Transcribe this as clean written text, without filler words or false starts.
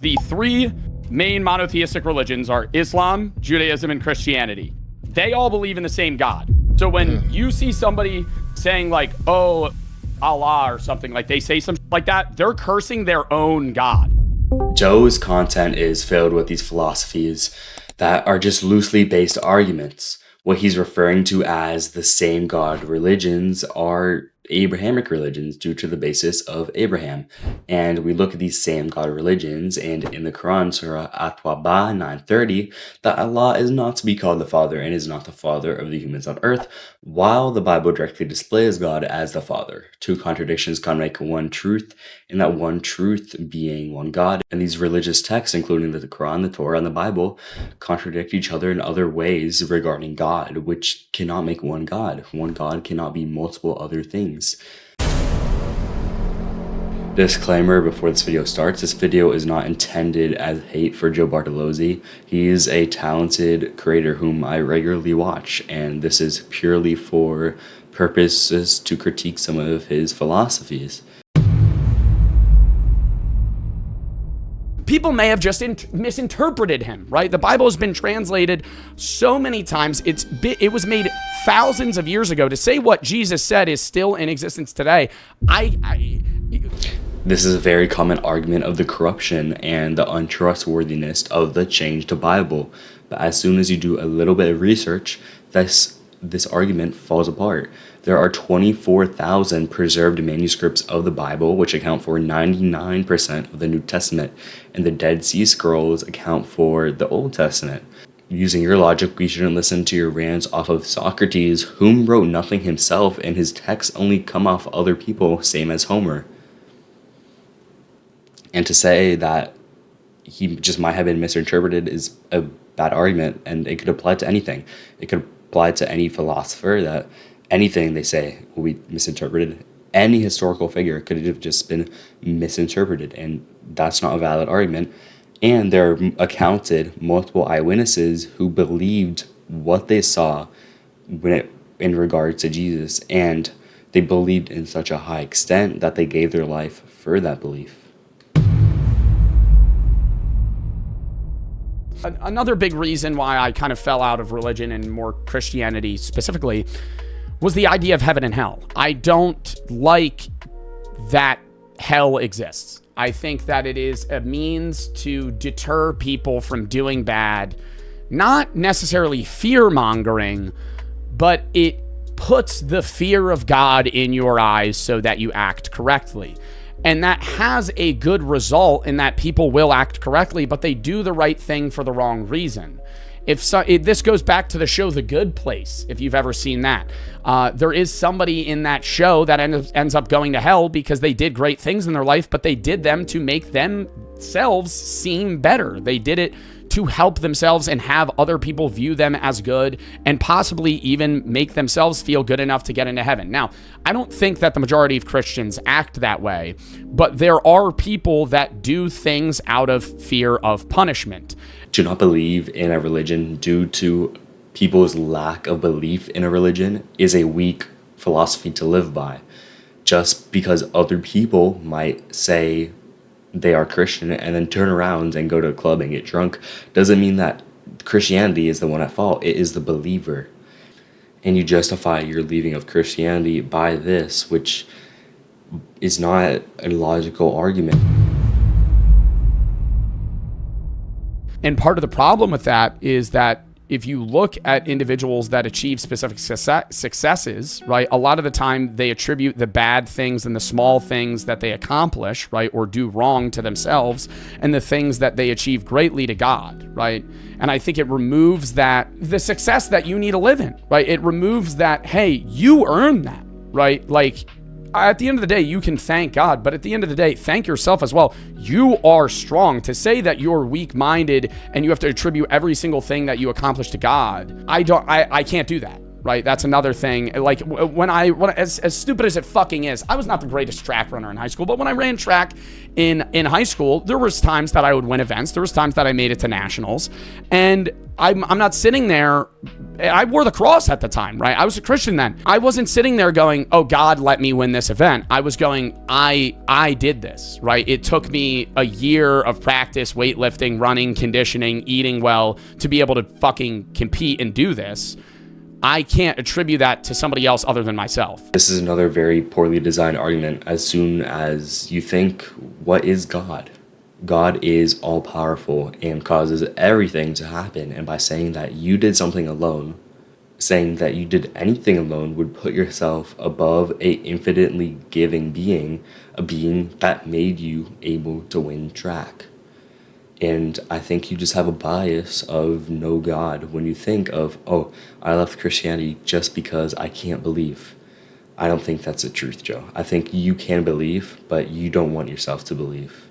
The three main monotheistic religions are Islam, Judaism, and Christianity. They all believe in the same God. So when you see somebody saying like, oh, Allah or something, like they say something like that, they're cursing their own God. Joe's content is filled with these philosophies that are just loosely based arguments. What he's referring to as the same God religions are Abrahamic religions due to the basis of Abraham. And we look at these same God religions, and in the Quran, Surah At-Tawbah 9:30, that Allah is not to be called the Father and is not the Father of the humans on earth, while the Bible directly displays God as the Father. Two contradictions can make one truth, and that one truth being one God. And these religious texts, including the Quran, the Torah, and the Bible, contradict each other in other ways regarding God, which cannot make one God. One God cannot be multiple other things. Disclaimer before this video starts, this video is not intended as hate for Joe Bartolozzi. He is a talented creator whom I regularly watch, and this is purely for purposes to critique some of his philosophies. People may have just misinterpreted him, right? The Bible has been translated so many times. It was made thousands of years ago. To say what Jesus said is still in existence today, This is a very common argument of the corruption and the untrustworthiness of the changed Bible. But as soon as you do a little bit of research, this argument falls apart. There are 24,000 preserved manuscripts of the Bible, which account for 99% of the New Testament, and the Dead Sea Scrolls account for the Old Testament. Using your logic, we shouldn't listen to your rants off of Socrates, whom wrote nothing himself, and his texts only come off other people, same as Homer. And to say that he just might have been misinterpreted is a bad argument, and it could apply to anything. It could apply to any philosopher, that anything they say will be misinterpreted. Any historical figure could have just been misinterpreted, and that's not a valid argument. And there are accounted multiple eyewitnesses who believed what they saw in regards to Jesus, and they believed in such a high extent that they gave their life for that belief. Another big reason why I kind of fell out of religion and more Christianity specifically was the idea of heaven and hell. I don't like that hell exists. I think that it is a means to deter people from doing bad, not necessarily fear-mongering, but it puts the fear of God in your eyes so that you act correctly. And that has a good result in that people will act correctly, but they do the right thing for the wrong reason. This goes back to the show The Good Place, if you've ever seen that. There is somebody in that show that ends up going to hell because they did great things in their life, but they did them to make themselves seem better. They did it to help themselves and have other people view them as good and possibly even make themselves feel good enough to get into heaven. Now, I don't think that the majority of Christians act that way, but there are people that do things out of fear of punishment. Do not believe in a religion due to people's lack of belief in a religion is a weak philosophy to live by. Just because other people might say they are Christian and then turn around and go to a club and get drunk doesn't mean that Christianity is the one at fault. It is the believer. And you justify your leaving of Christianity by this, which is not a logical argument. And part of the problem with that is that if you look at individuals that achieve specific successes, right, a lot of the time they attribute the bad things and the small things that they accomplish, right, or do wrong to themselves, and the things that they achieve greatly to God, right? And I think it removes the success that you need to live in, right? It removes that, hey, you earned that, right? Like, at the end of the day, you can thank God, but at the end of the day, thank yourself as well. You are strong. To say that you're weak-minded and you have to attribute every single thing that you accomplish to God, I can't do that, right? That's another thing. Like when as stupid as it fucking is, I was not the greatest track runner in high school, but when I ran track in high school, there was times that I would win events. There was times that I made it to nationals, and I'm not sitting there. I wore the cross at the time, right? I was a Christian then. I wasn't sitting there going, oh, God, let me win this event. I was going, I did this, right? It took me a year of practice, weightlifting, running, conditioning, eating well to be able to fucking compete and do this. I can't attribute that to somebody else other than myself. This is another very poorly designed argument. As soon as you think, what is God? God is all-powerful and causes everything to happen. And by saying that you did something alone, saying that you did anything alone would put yourself above a infinitely giving being, a being that made you able to win track. And I think you just have a bias of no God when you think of, oh, I left Christianity just because I can't believe. I don't think that's the truth, Joe. I think you can believe, but you don't want yourself to believe.